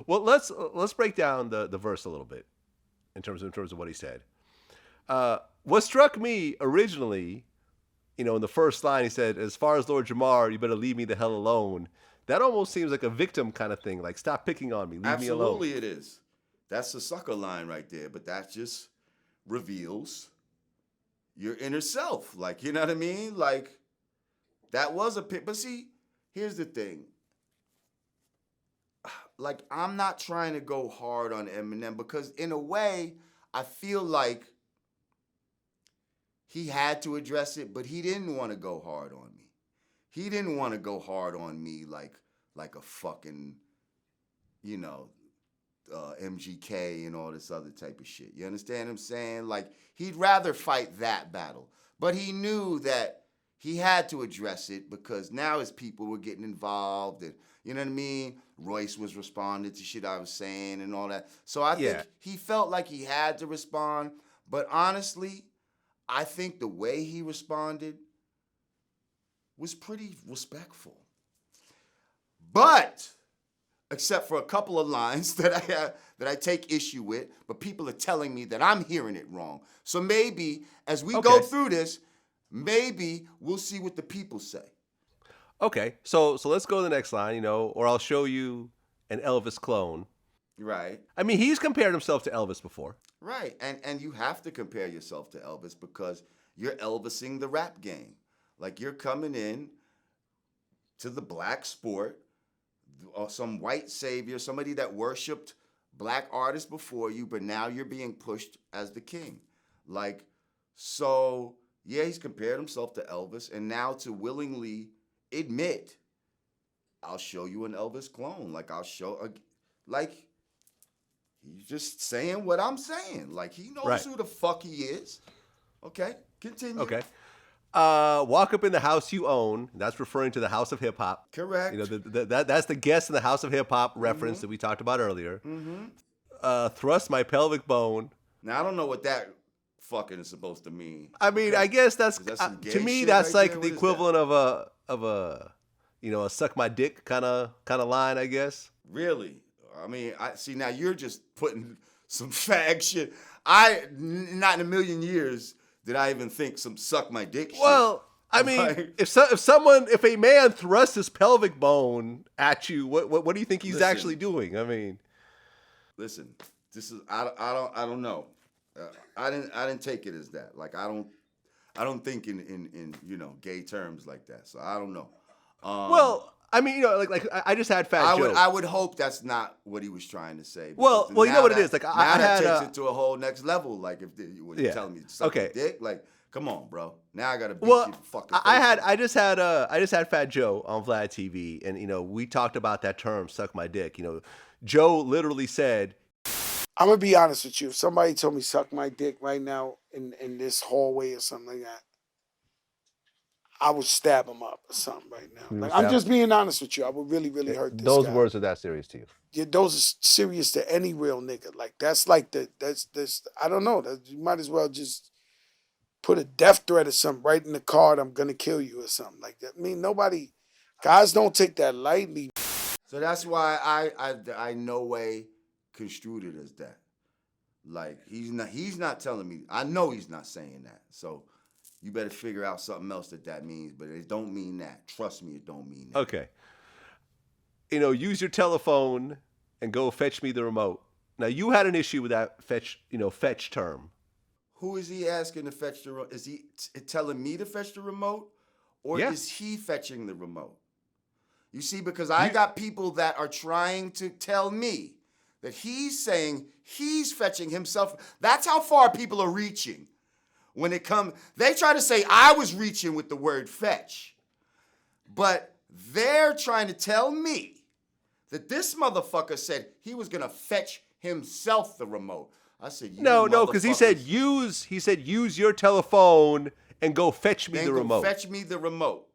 Well, let's break down the verse a little bit in terms of what he said. What struck me originally, in the first line, he said, "As far as Lord Jamar, you better leave me the hell alone." That almost seems like a victim kind of thing. Like, stop picking on me, leave me alone. Absolutely, it is. That's the sucker line right there. But that just reveals your inner self. Like, you know what I mean? Like, that was a pick. But see, here's the thing. Like, I'm not trying to go hard on Eminem because in a way, I feel like he had to address it, but he didn't want to go hard on me. He didn't want to go hard on me like a fucking, MGK and all this other type of shit. You understand what I'm saying? Like, he'd rather fight that battle. But he knew that he had to address it because now his people were getting involved and, you know what I mean? Royce was responding to shit I was saying and all that. So I think he felt like he had to respond. But honestly, I think the way he responded was pretty respectful. But except for a couple of lines that I take issue with, but people are telling me that I'm hearing it wrong. So maybe as we go through this, maybe we'll see what the people say. Okay, so let's go to the next line, or I'll show you an Elvis clone. Right. I mean, he's compared himself to Elvis before. Right, and you have to compare yourself to Elvis because you're Elvising the rap game. Like, you're coming in to the black sport, or some white savior, somebody that worshipped black artists before you, but now you're being pushed as the king. Like, so, yeah, he's compared himself to Elvis, and now to willingly admit, I'll show you an Elvis clone. Like, he's just saying what I'm saying. Like, he knows who the fuck he is. Okay, continue. Okay. Walk up in the house you own. That's referring to the House of Hip Hop. Correct. That's the guest in the House of Hip Hop reference that we talked about earlier. Thrust my pelvic bone. Now, I don't know what that fucking is supposed to mean. I mean, I guess that's to me that's like the equivalent of a suck my dick kind of line, I guess. Really? I mean, I see now you're just putting some fag shit. Not in a million years did I even think some suck my dick shit. Well, I mean, if a man thrusts his pelvic bone at you, what do you think he's actually doing? I mean, listen, this is I don't know. I didn't take it as that. Like, I don't think in gay terms like that. So I don't know. Well, I mean, like I just had Fat Joe. I would hope that's not what he was trying to say. Well, you know what it is. Like, I had takes it to a whole next level. Like, if you're telling me to suck my dick, like, come on, bro. Now I gotta beat you the fucking face. I just had Fat Joe on Vlad TV, and we talked about that term, suck my dick. Joe literally said, I'm gonna be honest with you. If somebody told me suck my dick right now in this hallway or something like that, I would stab him up or something right now. Like, I'm just being honest with you. I would really, really hurt this those guy. words are that serious to you? Yeah, those are serious to any real nigga. Like, that's like that's I don't know. You might as well just put a death threat or something right in the card. I'm gonna kill you or something like that. I mean, guys don't take that lightly. So that's why I no way construed it as that. Like, he's not telling me. I know he's not saying that. So you better figure out something else that means, but it don't mean that. Trust me, it don't mean that. Okay. Use your telephone and go fetch me the remote. Now, you had an issue with that fetch term. Who is he asking to fetch the remote? Is he telling me to fetch the remote? Or is he fetching the remote? You see, because I got people that are trying to tell me that he's saying he's fetching himself. That's how far people are reaching. When they try to say I was reaching with the word fetch. But they're trying to tell me that this motherfucker said he was going to fetch himself the remote. I said, no, because he said use your telephone and go fetch me the remote. Fetch me the remote.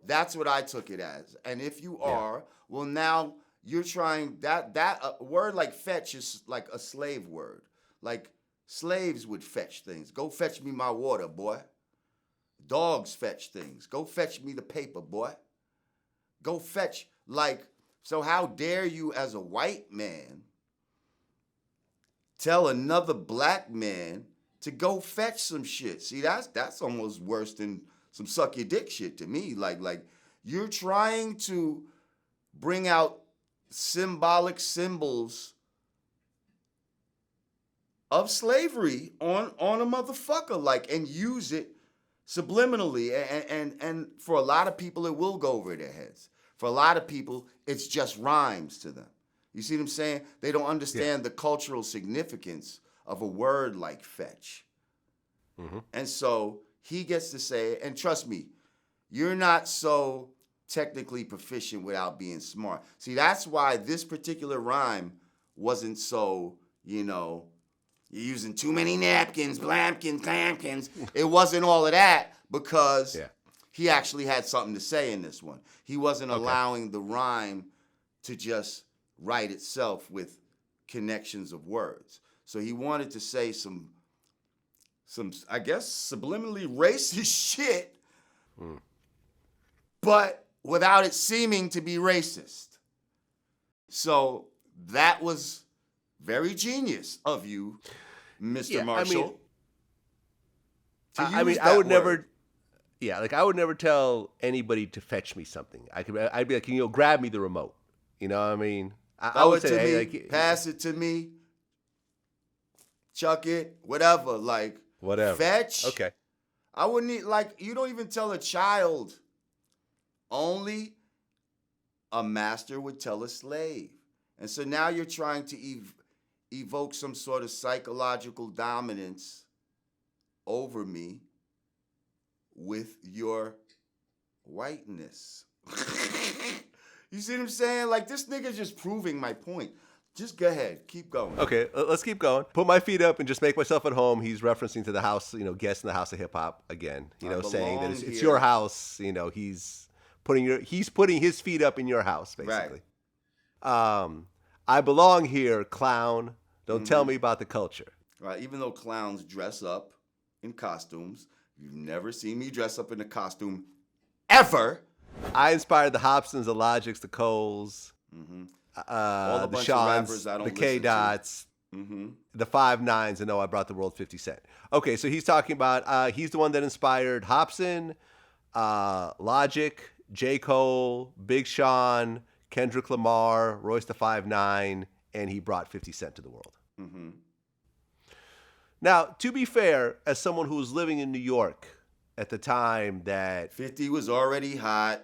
That's what I took it as. And if you are, well, now you're trying that word like fetch is like a slave word. Like, slaves would fetch things. Go fetch me my water, boy. Dogs fetch things. Go fetch me the paper, boy. Go fetch Like, so how dare you as a white man tell another black man to go fetch some shit? See, that's almost worse than some suck your dick shit to me. Like you're trying to bring out symbolic symbols of slavery on a motherfucker, like, and use it subliminally. And for a lot of people, it will go over their heads. For a lot of people, it's just rhymes to them. You see what I'm saying? They don't understand the cultural significance of a word like fetch. Mm-hmm. And so he gets to say it, and trust me, you're not so technically proficient without being smart. See, that's why this particular rhyme wasn't so, you're using too many napkins, blampkins, clampkins. It wasn't all of that because he actually had something to say in this one. He wasn't allowing the rhyme to just write itself with connections of words. So he wanted to say some I guess, subliminally racist shit, but without it seeming to be racist. So that was very genius of you, Mr. Marshall. I would never. Yeah, like I would never tell anybody to fetch me something. I'd be like, grab me the remote. You know what I mean? I would say, hey, like, pass it to me, chuck it, whatever. Like, whatever. Fetch. Okay. I wouldn't need, like, you don't even tell a child. Only a master would tell a slave. And so now you're trying to evoke some sort of psychological dominance over me with your whiteness. You see what I'm saying? Like, this nigga's just proving my point. Just go ahead. Keep going. Okay, let's keep going. Put my feet up and just make myself at home. He's referencing to the house, guest in the house of hip hop again. Saying that it's your house. He's putting his feet up in your house, basically. Right. I belong here, clown. Don't tell me about the culture. Right. Even though clowns dress up in costumes, you've never seen me dress up in a costume ever. I inspired the Hobsons, the Logics, the Coles, the Seans, the K-Dots, the 5'9s, and I brought the world 50 Cent. Okay, so he's talking about, he's the one that inspired Hobson, Logic, J. Cole, Big Sean, Kendrick Lamar, Royce the 5'9, and he brought 50 Cent to the world. Mm-hmm. Now, to be fair, as someone who was living in New York at the time that 50 was already hot.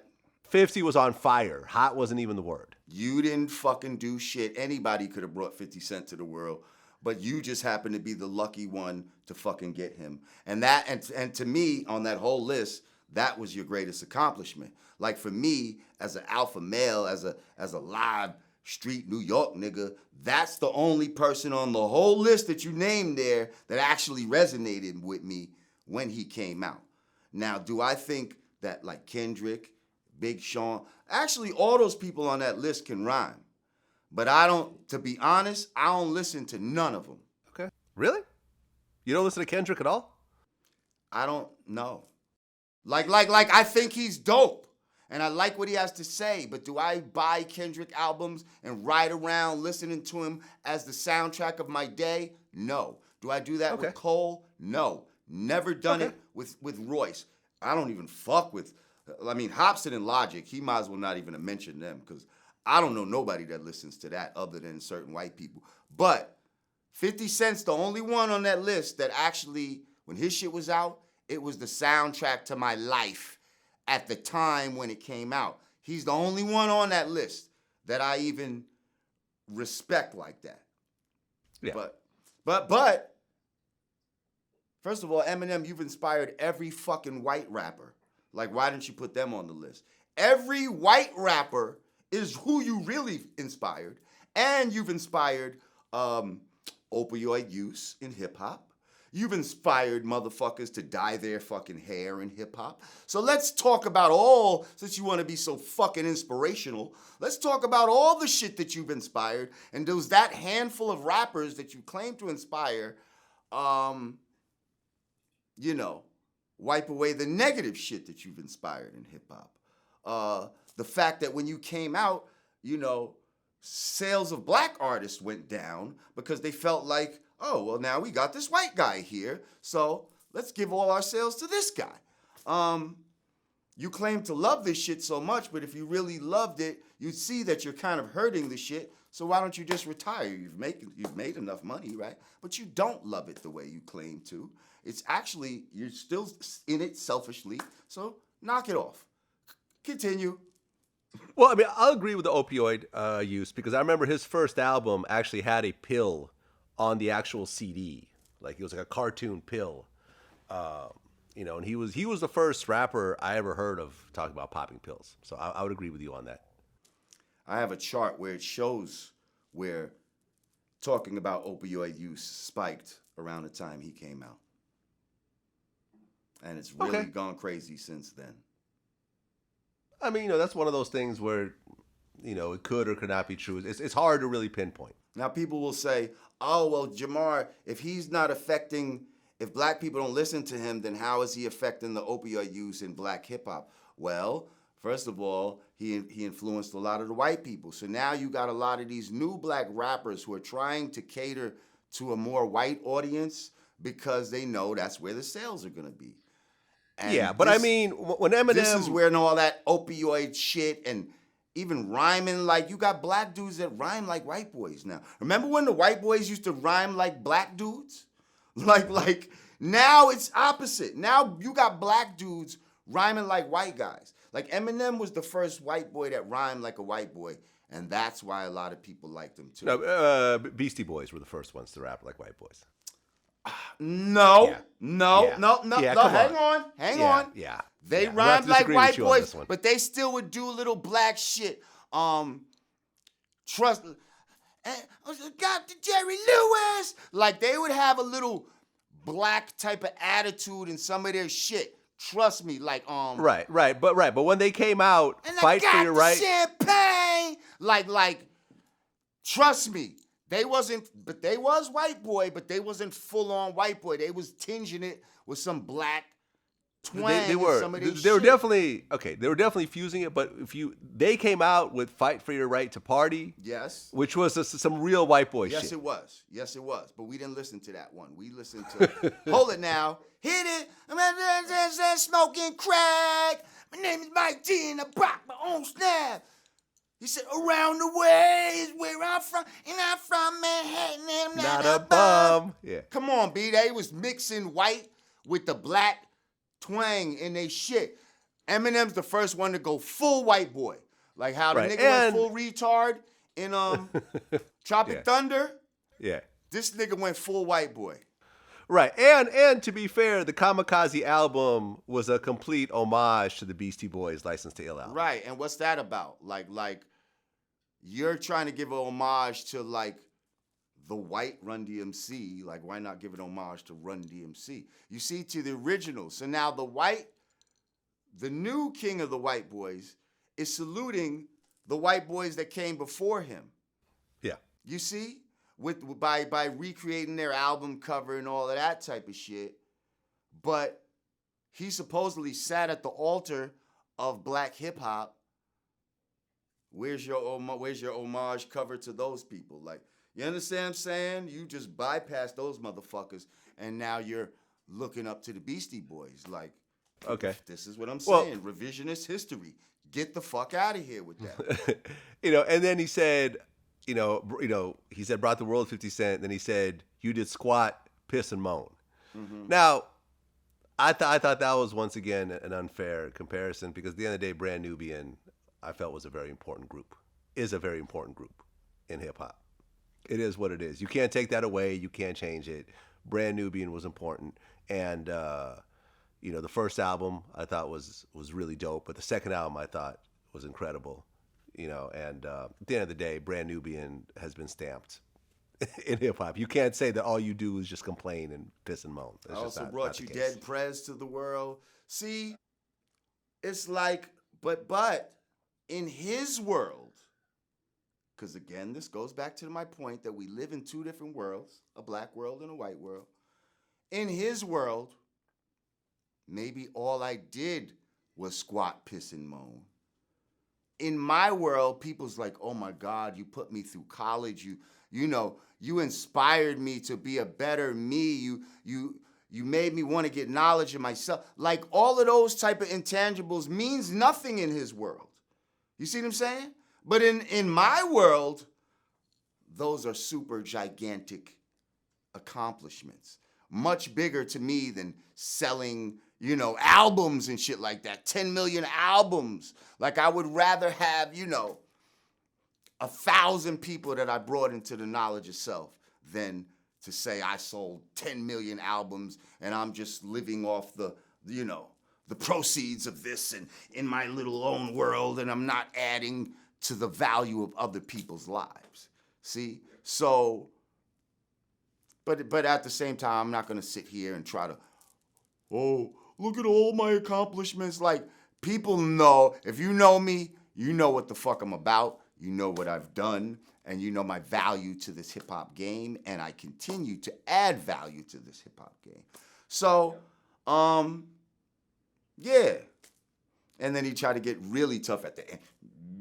50 was on fire. Hot wasn't even the word. You didn't fucking do shit. Anybody could have brought 50 Cent to the world, but you just happened to be the lucky one to fucking get him. And to me, on that whole list, that was your greatest accomplishment. Like, for me, as an alpha male, as a live street New York nigga, that's the only person on the whole list that you named there that actually resonated with me when he came out. Now, do I think that, like, Kendrick, Big Sean, actually all those people on that list can rhyme. But to be honest, I don't listen to none of them. Okay. Really? You don't listen to Kendrick at all? I don't know. Like, I think he's dope. And I like what he has to say. But do I buy Kendrick albums and ride around listening to him as the soundtrack of my day? No. Do I do that with Cole? No. Never done it with Royce. I don't even fuck with, Hobson and Logic, he might as well not even mention them because I don't know nobody that listens to that other than certain white people. But 50 Cent's the only one on that list that actually, when his shit was out, it was the soundtrack to my life at the time when it came out. He's the only one on that list that I even respect like that. Yeah. But first of all, Eminem, you've inspired every fucking white rapper. Like, why didn't you put them on the list? Every white rapper is who you really inspired. And you've inspired opioid use in hip-hop. You've inspired motherfuckers to dye their fucking hair in hip-hop. So let's talk about since you want to be so fucking inspirational, let's talk about all the shit that you've inspired. And does that handful of rappers that you claim to inspire, wipe away the negative shit that you've inspired in hip-hop. the fact that when you came out, you know, sales of black artists went down because they felt like, oh, well, now we got this white guy here, so let's give all our sales to this guy. You claim to love this shit so much, but if you really loved it, you'd see that you're kind of hurting the shit. So why don't you just retire? You've made enough money, right? But you don't love it the way you claim to. It's actually, you're still in it selfishly. So knock it off. Continue. Well, I mean, I'll agree with the opioid use because I remember his first album actually had a pill on the actual CD. Like it was like a cartoon pill. You know, and he was the first rapper I ever heard of talking about popping pills. So I would agree with you on that. I have a chart where it shows where talking about opioid use spiked around the time he came out. And it's really gone crazy since then. I mean, you know, that's one of those things where, you know, it could or could not be true. It's hard to really pinpoint. Now people will say, oh, well, Jamar, if black people don't listen to him, then how is he affecting the opioid use in black hip hop? Well, first of all, he influenced a lot of the white people. So now you got a lot of these new black rappers who are trying to cater to a more white audience because they know that's where the sales are going to be. And yeah, but I mean, when Eminem... This is where all that opioid shit and even rhyming, like, you got black dudes that rhyme like white boys now. Remember when the white boys used to rhyme like black dudes? Like now it's opposite. Now you got black dudes rhyming like white guys. Like Eminem was the first white boy that rhymed like a white boy, and that's why a lot of people liked him too. No, Beastie Boys were the first ones to rap like white boys. No. Yeah, Hang on. Yeah. They yeah. rhymed like white boys, but they still would do little black shit. Trust. Got the Jerry Lewis. Like they would have a little black type of attitude in some of their shit. Trust me, like Right. But when they came out, and fight for your right. Champagne. Like, trust me. They was white boy, but they wasn't full on white boy. They was tinging it with some black twang. They were. Some of They were definitely okay. They were definitely fusing it. But they came out with "Fight for Your Right to Party." Yes. Which was some real white boy shit. Yes, it was. But we didn't listen to that one. We listened to Hold It Now. Hit it. I'm smoking crack. My name is Mike D and I rock my own snap. He said, around the way is where I'm from, and I'm from Manhattan, and I'm not a bum. Yeah. Come on, B. They was mixing white with the black twang in they shit. Eminem's the first one to go full white boy. Like how the nigga went full retard in Tropic Thunder. Yeah. This nigga went full white boy. Right. And to be fair, the Kamikaze album was a complete homage to the Beastie Boys' License to Ill album. Right. And what's that about? Like you're trying to give a homage to like the white Run DMC. Like, why not give an homage to Run DMC? You see, to the original. So now the new king of the white boys is saluting the white boys that came before him. Yeah. You see? By recreating their album cover and all of that type of shit. But he supposedly sat at the altar of black hip hop. Where's your homage cover to those people? Like, you understand what I'm saying? You just bypassed those motherfuckers, and now you're looking up to the Beastie Boys. Like, okay, this is what I'm saying. Revisionist history. Get the fuck out of here with that. And then he said, he said, brought the world 50 Cent. Then he said, you did squat, piss, and moan. Mm-hmm. Now, I thought that was once again an unfair comparison because at the end of the day, Brand Nubian, I felt is a very important group in hip hop. It is what it is. You can't take that away. You can't change it. Brand Nubian was important. And, the first album I thought was really dope, but the second album I thought was incredible. At the end of the day, Brand Nubian has been stamped in hip hop. You can't say that all you do is just complain and piss and moan. I also brought you Dead Prez to the world. See, it's like, but in his world, because again, this goes back to my point that we live in two different worlds, a black world and a white world. In his world, maybe all I did was squat, piss, and moan. in my world, people's like, oh my God, you put me through college. You inspired me to be a better me. You made me want to get knowledge of myself. Like all of those type of intangibles means nothing in his world. You see what I'm saying? But in my world, those are super gigantic accomplishments. Much bigger to me than selling, albums and shit like that. 10 million albums. Like I would rather have, 1,000 people that I brought into the knowledge of self than to say I sold 10 million albums and I'm just living off the proceeds of this and in my little own world, and I'm not adding to the value of other people's lives. See? So, but at the same time, I'm not going to sit here and try to, oh, look at all my accomplishments. Like, people know, if you know me, you know what the fuck I'm about. You know what I've done, and you know my value to this hip-hop game, and I continue to add value to this hip-hop game. So, yeah. And then he tried to get really tough at the end.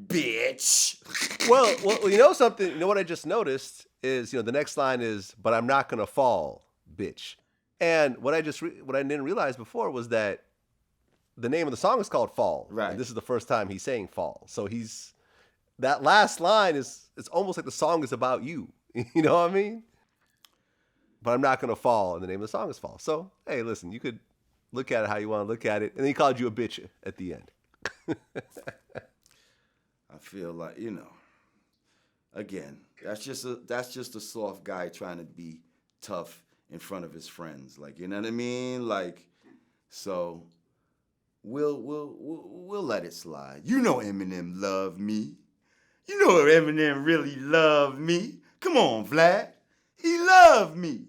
Bitch. Well, you know something? You know what I just noticed is, the next line is, but I'm not going to fall, bitch. And what I didn't realize before was that the name of the song is called Fall. Right. And this is the first time he's saying fall. So that last line it's almost like the song is about you. You know what I mean? But I'm not going to fall, and the name of the song is Fall. So, hey, listen, you could look at it how you want to look at it. And then he called you a bitch at the end. I feel like, again, that's just a soft guy trying to be tough in front of his friends. Like, you know what I mean? Like, so we'll let it slide. You know Eminem love me. You know Eminem really love me. Come on, Vlad. He loved me.